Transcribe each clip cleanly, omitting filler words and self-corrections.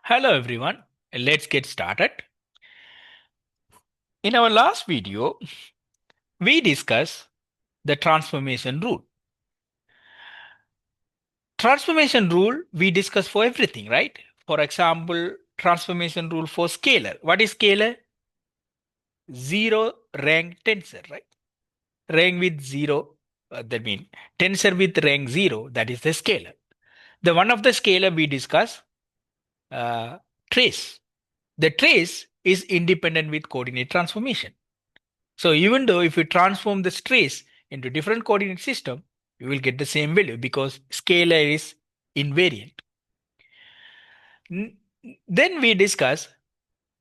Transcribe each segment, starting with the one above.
Hello everyone, let's get started. In our last video, we discussed the transformation rule. Transformation rule we discuss for everything, right? For example, transformation rule for scalar. What is scalar? Zero rank tensor, right? Rank with zero, that means tensor with rank zero, that is the scalar. The one of the scalar we discuss, uh, trace. The trace is independent with coordinate transformation. So even though if you transform the trace into different coordinate system, you will get the same value because scalar is invariant. Then we discuss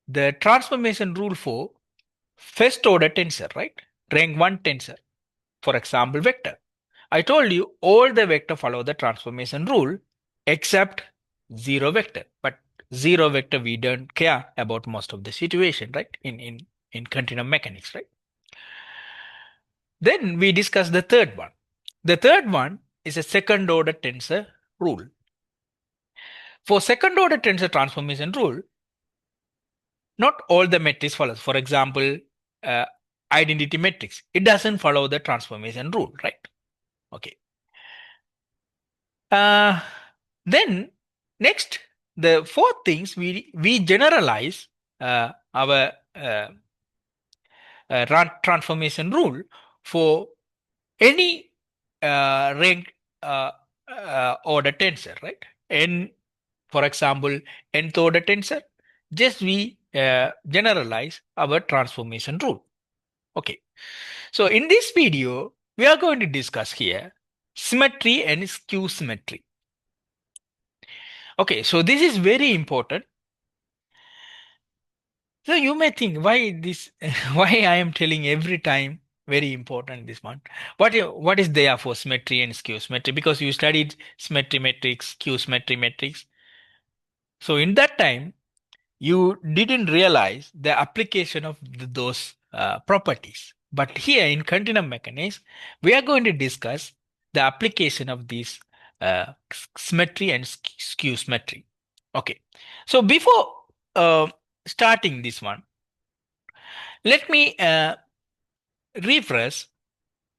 the transformation rule for first order tensor, right? Rank 1 tensor, for example, vector. I told you all the vector follow the transformation rule except zero vector. But zero vector we don't care about most of the situation, right? In continuum mechanics, right? Then we discuss the third one. The third one is a second order tensor rule. For second order tensor transformation rule, not all the matrix follows. For example, uh, identity matrix, it doesn't follow the transformation rule, right? Okay. Uh, then next, the fourth things we generalize our transformation rule for any ranked order tensor, right? And for example, nth order tensor, just we generalize our transformation rule. Okay. So in this video, we are going to discuss here symmetry and skew-symmetry. Okay, so this is very important. So you may think why this, why I am telling every time very important this one. What is there for symmetry and skew-symmetry? Because you studied symmetry metrics, skew-symmetry metrics. So in that time, you didn't realize the application of those properties. But here in continuum mechanics, we are going to discuss the application of these symmetry and skew-symmetry. Okay. So before uh, starting this one, let me refresh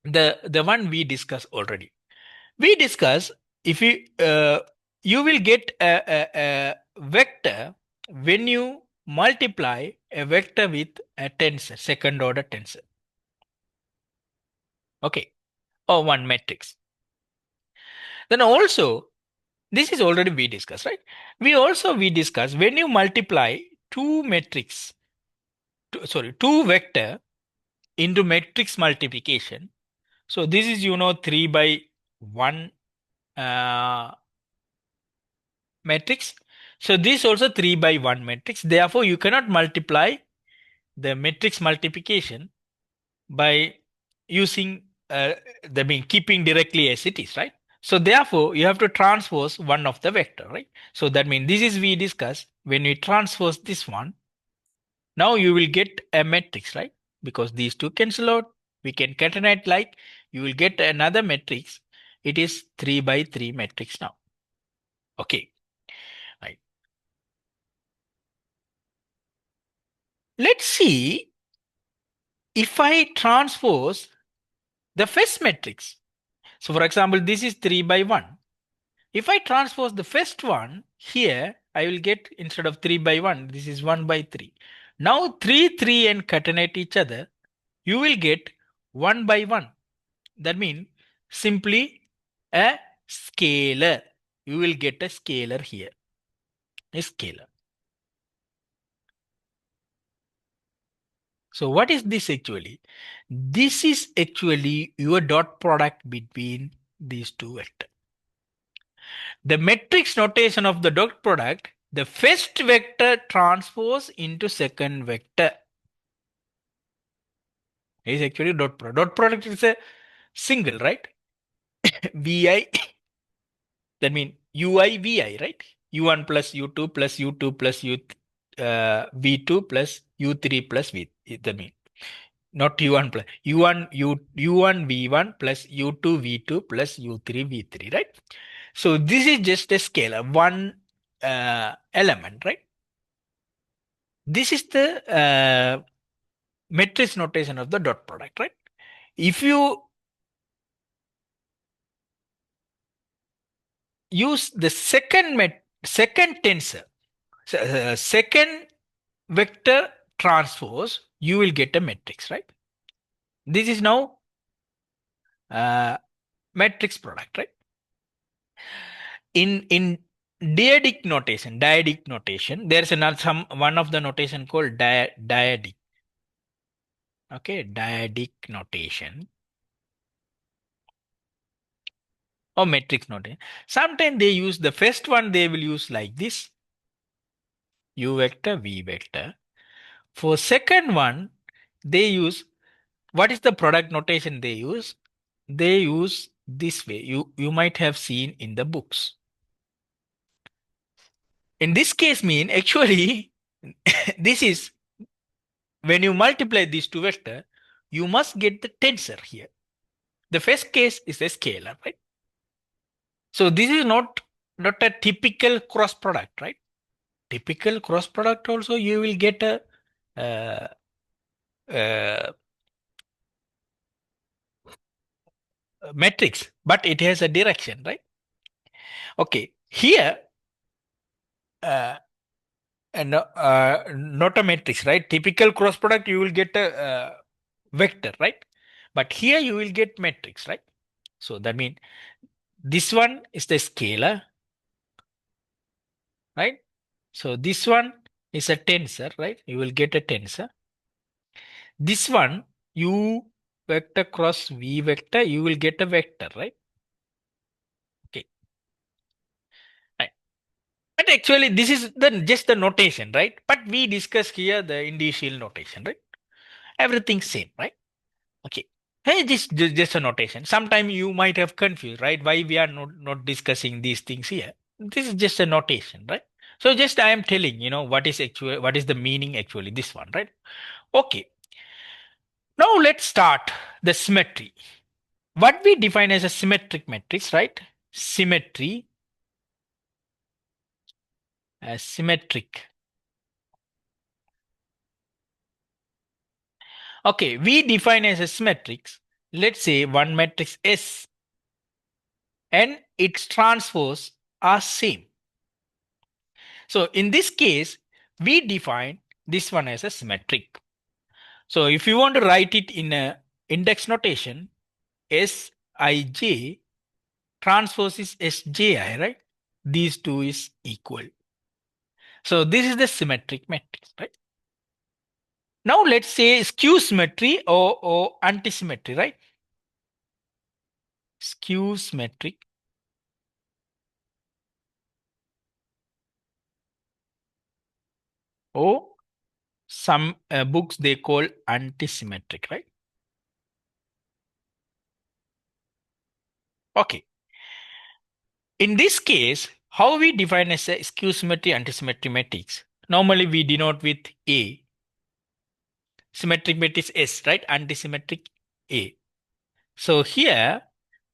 the one we discussed already. We discussed if you will get a vector when you multiply a vector with a tensor, second order tensor. Okay, or one matrix. Then also, this is already we discussed, right? We discussed when you multiply two matrix, two vector into matrix multiplication. So this is 3 by 1 uh, matrix. So this also 3 by 1 matrix. Therefore, you cannot multiply the matrix multiplication by using keeping directly as it is, right? So therefore, you have to transpose one of the vector, right? So that means this is we discussed when we transpose this one. Now you will get a matrix, right? Because these two cancel out. We can catenate like you will get another matrix. It is 3 by 3 matrix now. Okay. Right. Let's see if I transpose the first matrix. So for example, this is 3 by 1. If I transpose the first one here, I will get instead of 3 by 1, this is 1 by 3. Now 3, 3 and catenate each other, you will get 1 by 1. That means simply a scalar. You will get a scalar here. A scalar. So what is this actually? This is actually your dot product between these two vectors. The matrix notation of the dot product, the first vector transpose into second vector is actually dot product. Dot product is a single, right? Vi, that means ui vi, right? u1 plus u2 plus u2 plus v2 plus u3 plus v. That means not u1 plus u1 v1 plus u2 v2 plus u3 v3, right? So this is just a scalar 1 element, right? This is the matrix notation of the dot product, right? If you use the second tensor, second vector transpose, you will get a matrix, right? This is now uh, matrix product, right? In dyadic notation, there's another some one of the notation called dyadic. Okay, dyadic notation or matrix notation. Sometimes they use the first one, they will use like this: u vector, v vector. For second one, they use, what is the product notation they use? They use this way. You might have seen in the books. In this case, mean actually this is when you multiply these two vector, you must get the tensor here. The first case is a scalar, right? So this is not a typical cross product, right? Typical cross product also you will get a uh, uh, matrix, but it has a direction, right? Okay, here uh, and not a matrix, right? Typical cross product you will get a vector, right? But here you will get matrix, right? So that means this one is the scalar, right? So this one is a tensor, right? You will get a tensor. This one, u vector cross v vector, you will get a vector, right? Okay, right. But actually, this is the just the notation, right? But we discuss here the indicial notation, right? Everything same, right? Okay. Hey, just a notation. Sometime you might have confused, right? Why we are not discussing these things here? This is just a notation, right? So just I am telling, what is the meaning actually, this one, right? Okay. Now let's start the symmetry. What we define as a symmetric matrix, right? Symmetry as symmetric. Okay, we define as a symmetrics. Let's say one matrix S and its transpose are same. So in this case, we define this one as a symmetric. So if you want to write it in a index notation, Sij transpose is Sji, right? These two is equal. So this is the symmetric matrix, right? Now let's say skew-symmetry or anti-symmetry, right? Skew-symmetric or some books they call anti-symmetric, right? Okay. In this case, how we define as a skew-symmetry, anti-symmetry matrix? Normally we denote with A. Symmetric matrix S, right? Anti-symmetric A. So here,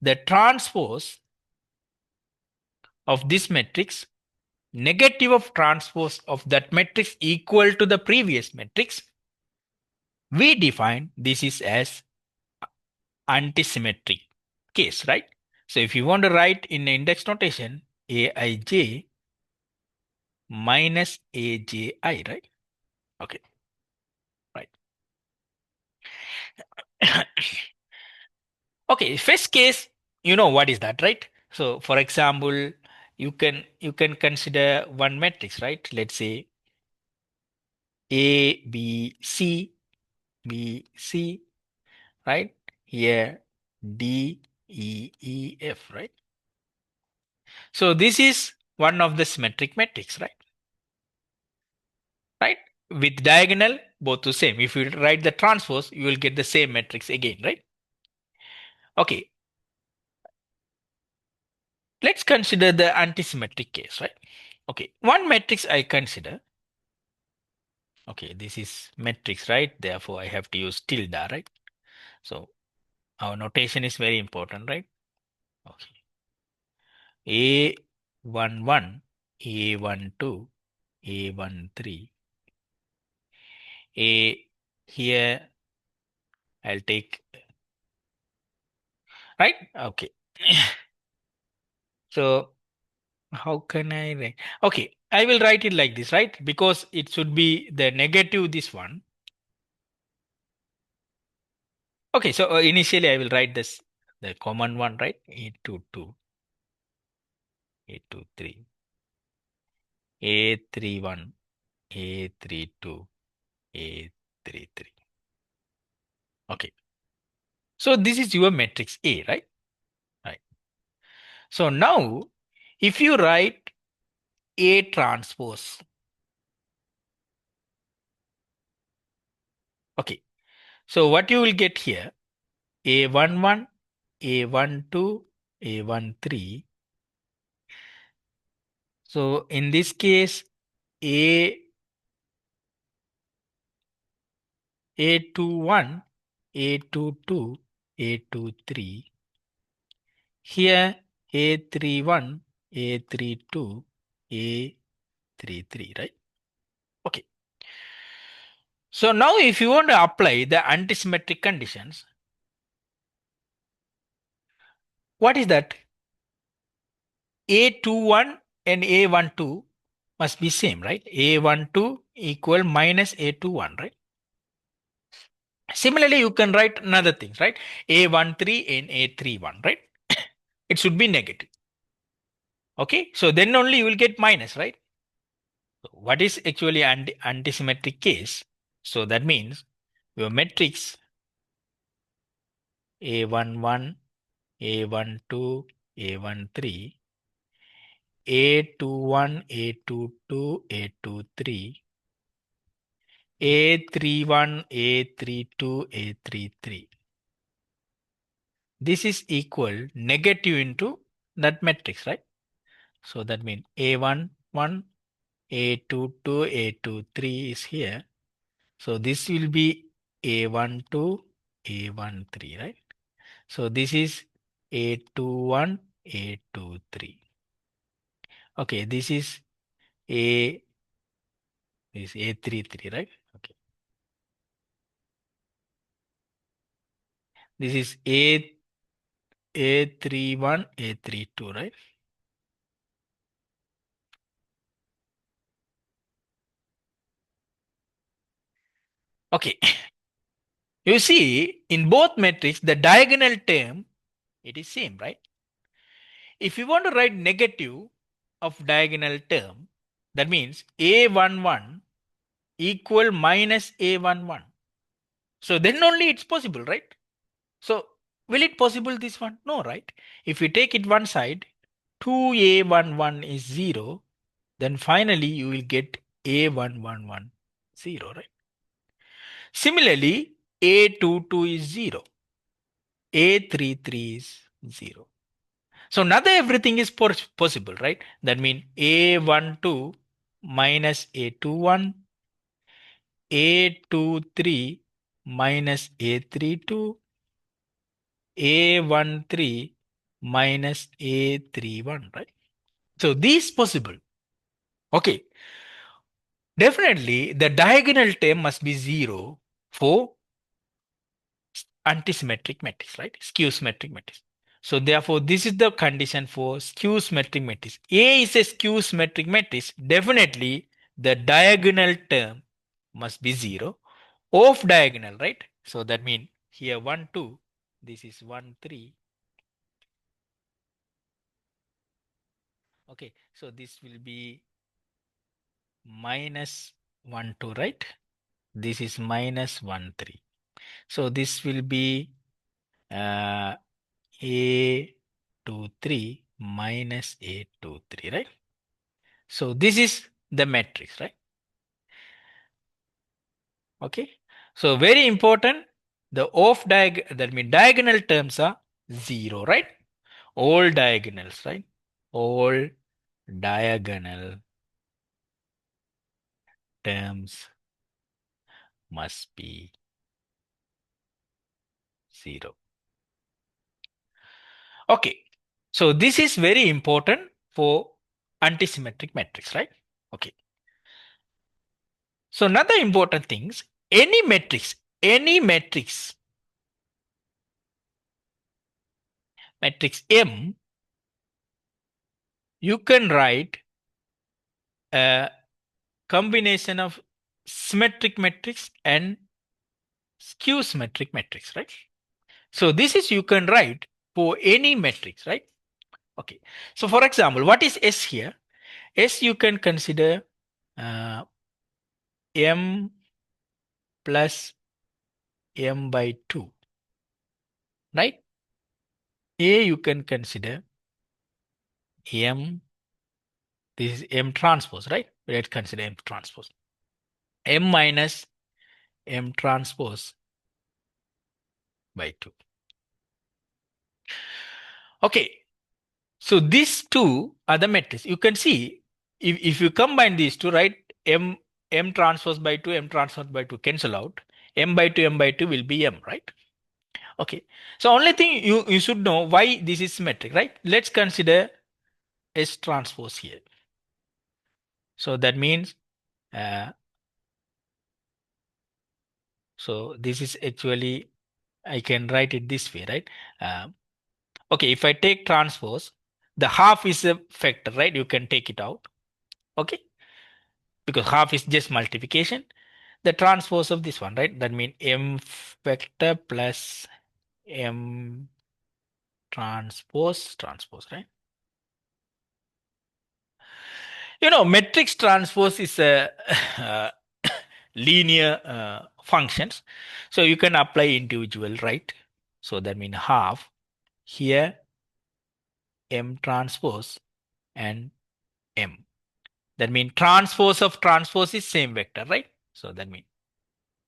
the transpose of this matrix, negative of transpose of that matrix equal to the previous matrix, we define this is as anti-symmetric case, right? So if you want to write in index notation, Aij minus Aji, right? Okay, right. Okay, first case, you know what is that, right? So for example, you can consider one matrix, right? Let's say A, B, C, B, C, right? Here D, E, E, F, right? So this is one of the symmetric matrix, right? Right? With diagonal, both the same. If you write the transpose, you will get the same matrix again, right? Okay, let's consider the antisymmetric case, right? Okay, one matrix I consider. Okay, this is matrix, right? Therefore, I have to use tilde, right? So our notation is very important, right? Okay. A11 A12, A13, A here I'll take, right? Okay. So how can I write? Okay, I will write it like this, right? Because it should be the negative this one. Okay, so initially I will write this the common one, right? A22, A23, A31, A32, A33. Okay. So this is your matrix A, right? Right. So now if you write A transpose, okay. So what you will get here, A11, A12, A13. So in this case, A A21, A22, A23. Here A31, A32, A33, right? Okay. So now if you want to apply the antisymmetric conditions, what is that? A21 and A12 must be same, right? A12 equal minus A21, right? Similarly, you can write another things, right? A13 and A31, right? It should be negative. Okay, so then only you will get minus, right? So what is actually antisymmetric case? So that means your matrix A11, A12, A13, A21, A22, A23, A31, A32, A33. This is equal negative into that matrix, right? So that means A11, A22, A23 is here. So this will be A12, A13, right? So this is A21, A23. Okay, this is A33, right? Okay. This is A31, A32, right? Okay. You see, in both matrix, the diagonal term, it is same, right? If you want to write negative of diagonal term, that means A11 equal minus A11. So then only it's possible, right? So will it possible this one? No, right? If you take it one side, 2A11 is 0, then finally you will get A111 0, right? Similarly, A22 is 0, A33 is 0. So now everything is possible, right? That means A12 minus A21, A23 minus A32, A13 minus A31, right? So these possible. Okay. Definitely the diagonal term must be 0 for antisymmetric matrix, right? Skew-symmetric matrix. So therefore, this is the condition for skew-symmetric matrix. A is a skew-symmetric matrix. Definitely, the diagonal term must be 0. Off diagonal, right? So that means here 1, 2. This is 1, 3. Okay. So this will be minus 1, 2, right? This is minus 1, 3. So this will be uh, A23 minus A23, right? So this is the matrix, right? Okay. So very important, the that means diagonal terms are 0, right? All diagonals, right? All diagonal terms must be 0. Okay. So this is very important for anti-symmetric matrix, right? Okay. So another important thing is any matrix M, you can write a combination of symmetric matrix and skew-symmetric matrix, right? So this is you can write for any matrix, right? Okay. So for example, what is S here? S you can consider uh, M plus M by 2, right? A you can consider M, this is M transpose, right? Let's consider M transpose. M minus M transpose by 2. Okay. So these two are the matrices. You can see if you combine these two, right? M transpose by 2, M transpose by 2 cancel out. M by 2 will be M, right? Okay. So only thing you should know why this is symmetric, right? Let's consider S transpose here. So that means uh, so this is actually I can write it this way, right? Okay, if I take transpose, the half is a factor, right? You can take it out. Okay, because half is just multiplication. The transpose of this one, right? That means M vector plus M transpose, right? Matrix transpose is a uh, linear functions. So you can apply individual, right? So that means half here M transpose and M. That means transpose of transpose is same vector, right? So that means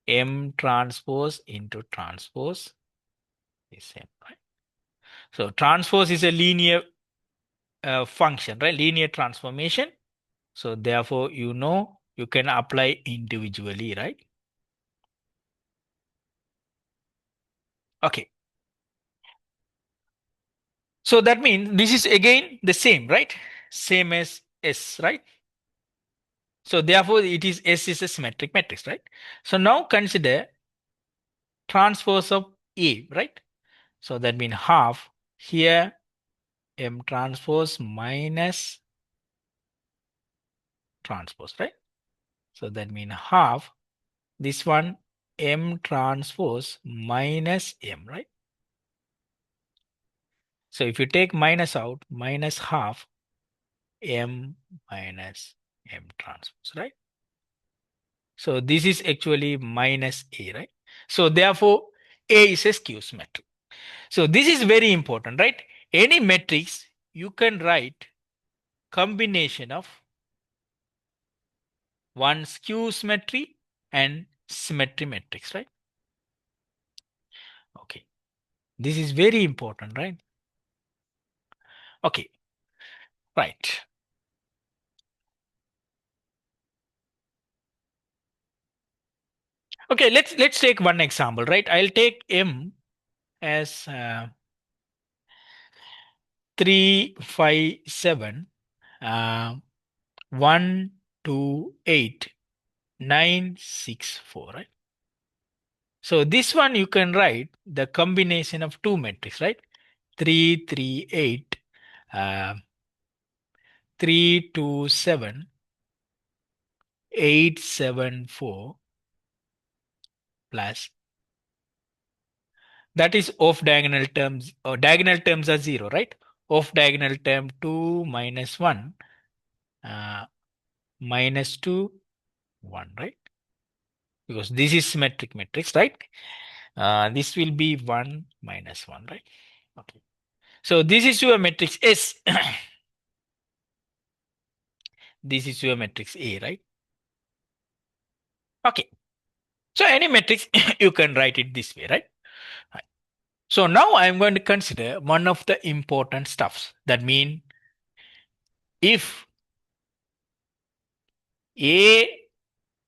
M transpose into transpose is same, right? So transpose is a linear function, right? Linear transformation. So therefore, you can apply individually, right? Okay. So that means this is again the same, right? Same as S, right? So therefore, it is S is a symmetric matrix, right? So now consider transpose of A, right? So that means half here M transpose minus transpose, right? So that means half this one M transpose minus M, right? So if you take minus out, minus half M minus M transpose, right? So this is actually minus A, right? So therefore, A is a skew-symmetric. So this is very important, right? Any matrix, you can write combination of one skew-symmetry and symmetry matrix, right? Okay. This is very important, right? Okay. Right. Okay, let's take one example, right? I'll take M as 3, 5, 7, uh, 1, 2, 8, 9, 6, 4, right? So this one you can write the combination of two matrices, right? 3, 3, 8, uh, 3, 2, 7, 8, 7, 4 plus that is off diagonal terms or diagonal terms are 0, right? Off diagonal term 2 minus 1 uh, minus 2 1, right? Because this is symmetric matrix, right? This will be 1 minus 1, right? Okay. So this is your matrix S. This is your matrix A, right? Okay. So any matrix, you can write it this way, right? Right. So now I'm going to consider one of the important stuffs. That means if A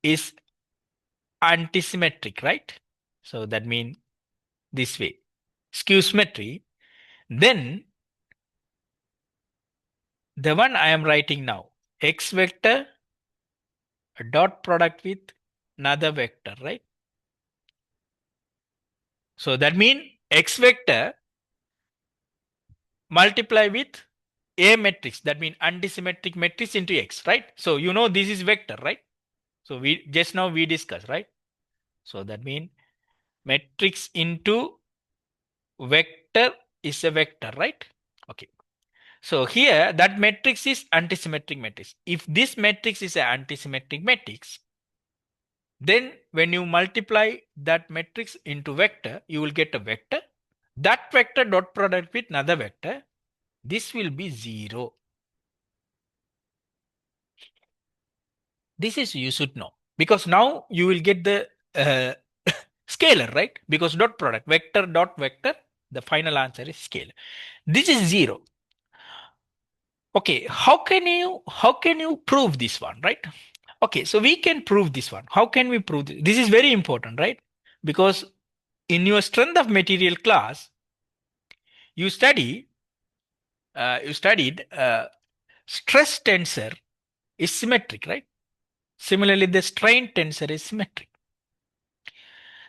is anti-symmetric, right? So that means this way, skew-symmetry, then the one I am writing now, x vector dot product with another vector, right? So that means x vector multiply with a matrix, that means anti-symmetric matrix into x, right? So you know this is vector, right? So we just now we discussed, right? So that means matrix into vector is a vector, right? Okay. So here that matrix is anti-symmetric matrix. If this matrix is an anti-symmetric matrix, then when you multiply that matrix into vector, you will get a vector. That vector dot product with another vector, this will be 0. This is you should know, because now you will get the uh, scalar, right? Because dot product vector dot vector, the final answer is scalar. This is 0. Okay, how can you prove this one, right? Okay, so we can prove this one. How can we prove this? This is very important, right? Because in your strength of material class, you studied stress tensor is symmetric, right? Similarly, the strain tensor is symmetric.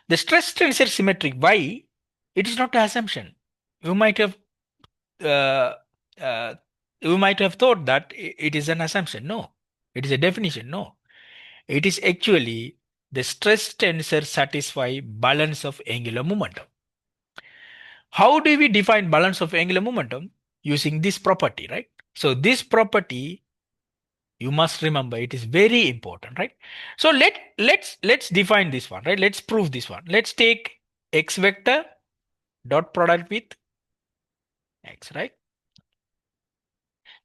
The stress tensor symmetric. Why? It is not an assumption. You might have uh, uh, you might have thought that it is an assumption. No, it is a definition. No, it is actually the stress tensor satisfy balance of angular momentum. How do we define balance of angular momentum? Using this property, right? So this property you must remember, it is very important, right? So let's define this one, right? Let's prove this one. Let's take x vector dot product with x, right?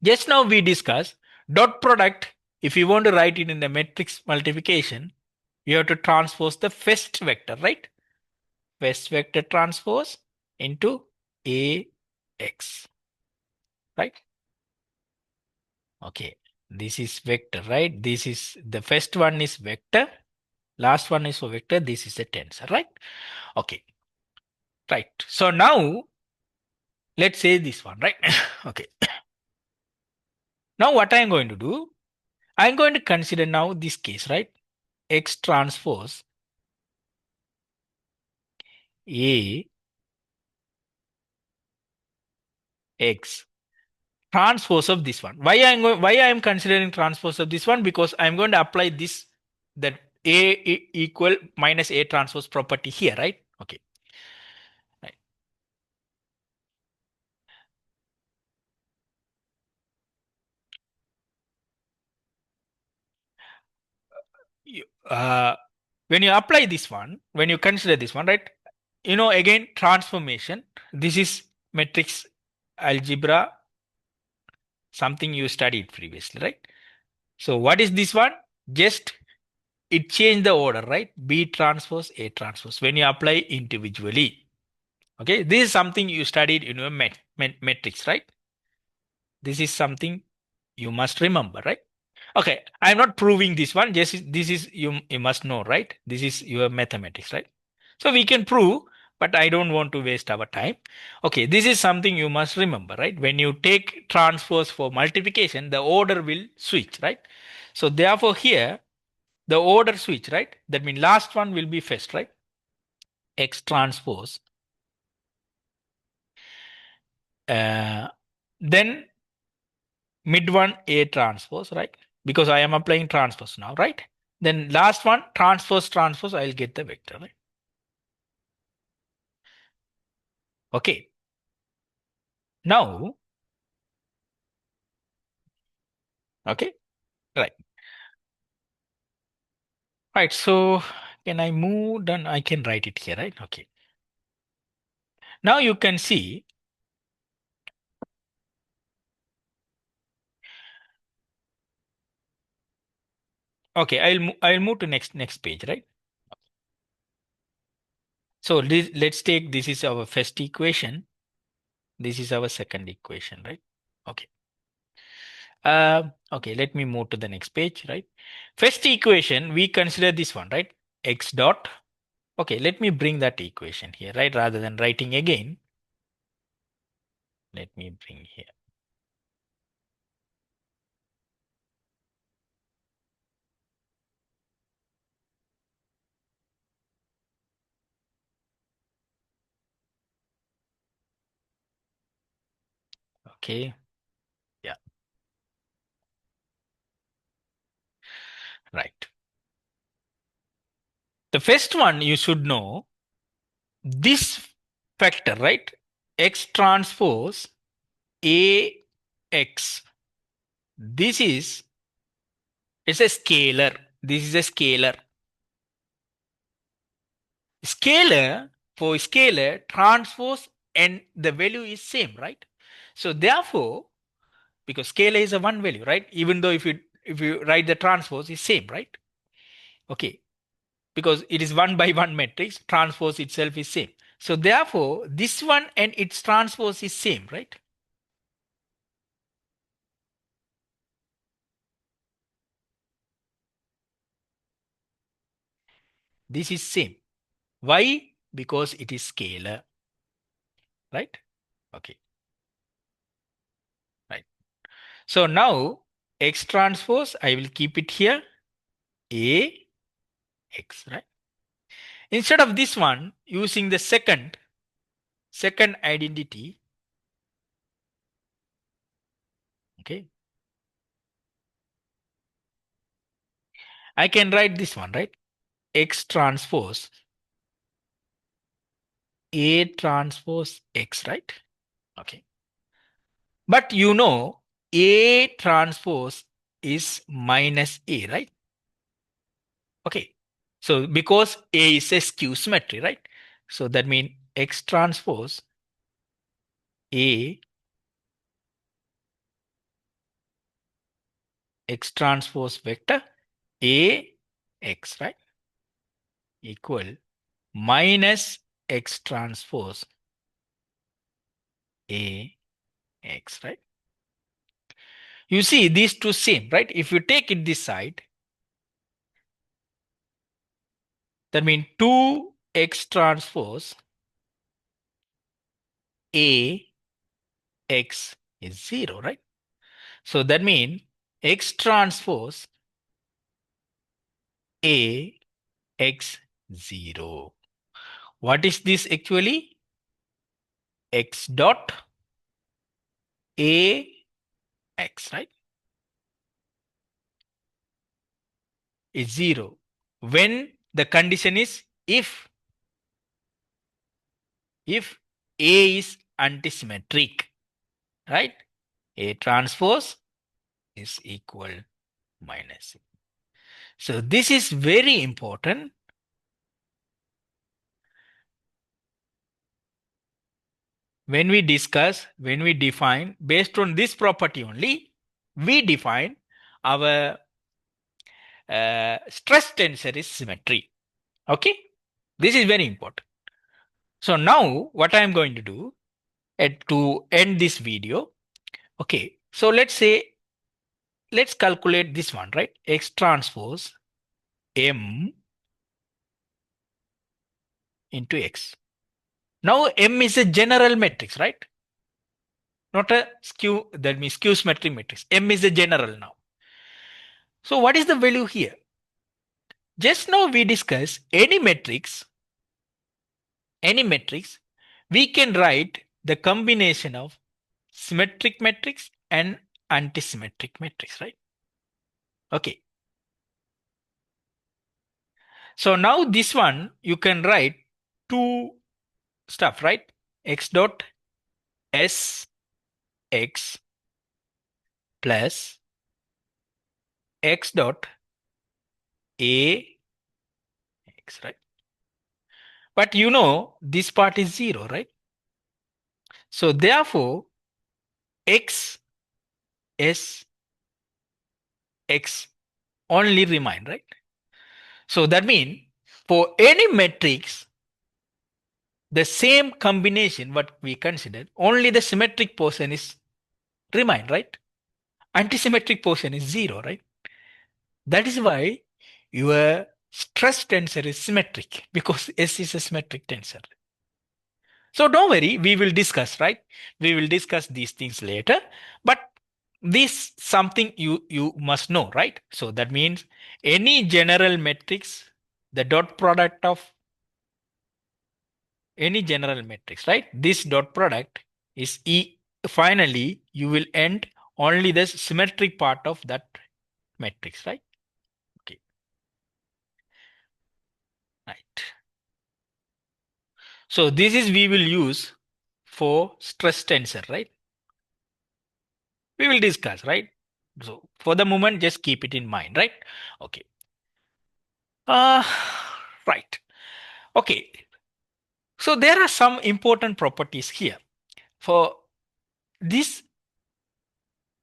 Just now we discussed dot product. If you want to write it in the matrix multiplication, you have to transpose the first vector, right? First vector transpose into ax, right? Okay, this is vector, right? This is the first one is vector, last one is a vector, this is a tensor, right? Okay, right. So now let's say this one, right? Okay, now what I'm going to do, I'm going to consider now this case, right? X transpose a x transpose of this one. Why I'm considering transpose of this one? Because I'm going to apply this, that equal minus a transpose property here, right? Okay, right. Uh, when you apply this one, when you consider this one, right? Again, transformation. This is matrix algebra, something you studied previously, right? So what is this one? Just it changed the order, right? B transpose, A transpose when you apply individually. Okay, this is something you studied in your matrix, right? This is something you must remember, right? Okay, I'm not proving this one. Just this is you must know, right? This is your mathematics, right? So we can prove, but I don't want to waste our time. Okay, this is something you must remember, right? When you take transpose for multiplication, the order will switch, right? So therefore here the order switch, right? That means last one will be first, right? X transpose. Then mid one A transpose, right? Because I am applying transpose now, right? Then last one transpose, I'll get the vector, right? Okay. Now, okay, right. Right. So can I move? Then I can write it here, right? Okay. Now you can see. Okay, I'll move to next page, right? So let's take this is our first equation. This is our second equation, right? Okay. Okay, let me move to the next page, right? First equation, we consider this one, right? X dot. Okay, let me bring that equation here, right? Rather than writing again, let me bring here. Okay. Yeah. Right. The first one you should know this factor, right? X transpose A X. This is it's a scalar. This is a scalar. Scalar for scalar transpose and the value is same, right? So therefore, because scalar is a one value, right? Even though if you write the transpose is same, right? Okay, because it is one by one matrix, transpose itself is same. So therefore, this one and its transpose is same, right? This is same. Why? Because it is scalar, right? Okay, right. So now X transpose, I will keep it here, A X, right? Instead of this one, using the second identity, okay, I can write this one, right? X transpose A transpose X, right? Okay. But you know, A transpose is minus A, right? Okay. So because A is a skew symmetry, right? So that means X transpose A X transpose vector A X, right? Equal minus X transpose A X, right? You see these two same, right? If you take it this side, that means 2X transpose A X is 0, right? So that means X transpose A X 0. What is this actually? X dot A X, right? Is 0. When the condition is if A is anti-symmetric, right? A transpose is equal minus. So this is very important. When we define, based on this property only, we define our stress tensor is symmetry. Okay, this is very important. So now what I am going to do to end this video. Okay, so let's calculate this one, right? X transpose M into X. Now M is a general matrix, right? Not a skew, that means skew symmetric matrix. M is a general now. So what is the value here? Just now we discussed any matrix, we can write the combination of symmetric matrix and anti-symmetric matrix, right? Okay. So now this one you can write two stuff, right? X dot S X plus X dot A X, right? But you know this part is 0, right? So therefore X S X only remain, right? So that means for any matrix, the same combination what we consider, only the symmetric portion is remain, right? Antisymmetric portion is 0, right? That is why your stress tensor is symmetric because S is a symmetric tensor. So don't worry, we will discuss, right? We will discuss these things later, but this something you must know, right? So that means any general matrix, the dot product of any general matrix, right? This dot product is finally you will end only the symmetric part of that matrix, right? Okay, right. So this is we will use for stress tensor, right? We will discuss, right? So for the moment, just keep it in mind, right? Okay. Uh, right. Okay. So there are some important properties here. For this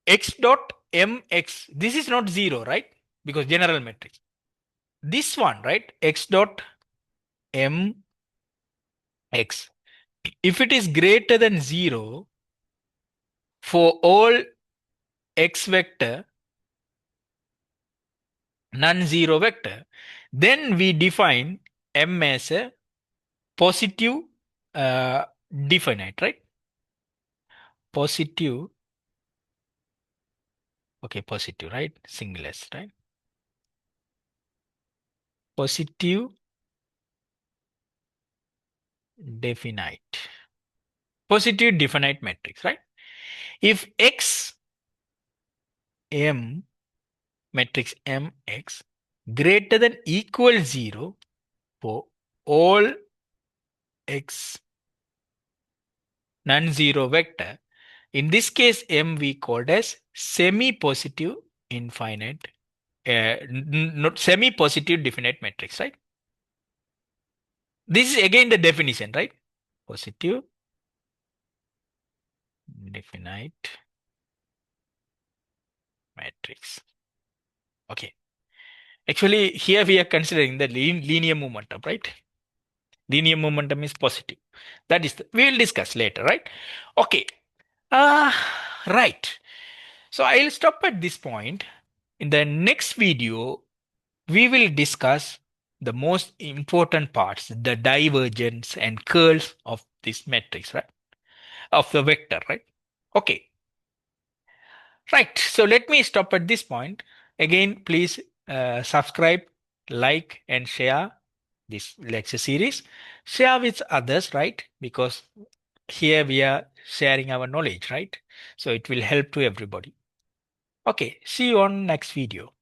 x dot mx, this is not zero, right? Because general matrix. This one, right? X dot mx. If it is greater than zero for all x vector, non-zero vector, then we define m as a positive uh, definite, right? Positive, okay, positive, right? Singulars, right? Positive definite. Positive definite matrix, right? If x m matrix mx greater than equal 0 for all x non-zero vector, in this case m we called as semi-positive infinite, not semi-positive definite matrix, right? This is again the definition, right? Positive definite matrix. Okay. Actually, here we are considering the linear momentum, right? Linear momentum is positive. That is, we will discuss later, right? Okay. Uh, right. So I'll stop at this point. In the next video, we will discuss the most important parts, the divergence and curls of this matrix, right? Of the vector, right? Okay. Right. So let me stop at this point. Again, please subscribe, like, and share this lecture series. Share with others, right? Because here we are sharing our knowledge, right? So it will help to everybody. Okay. See you on next video.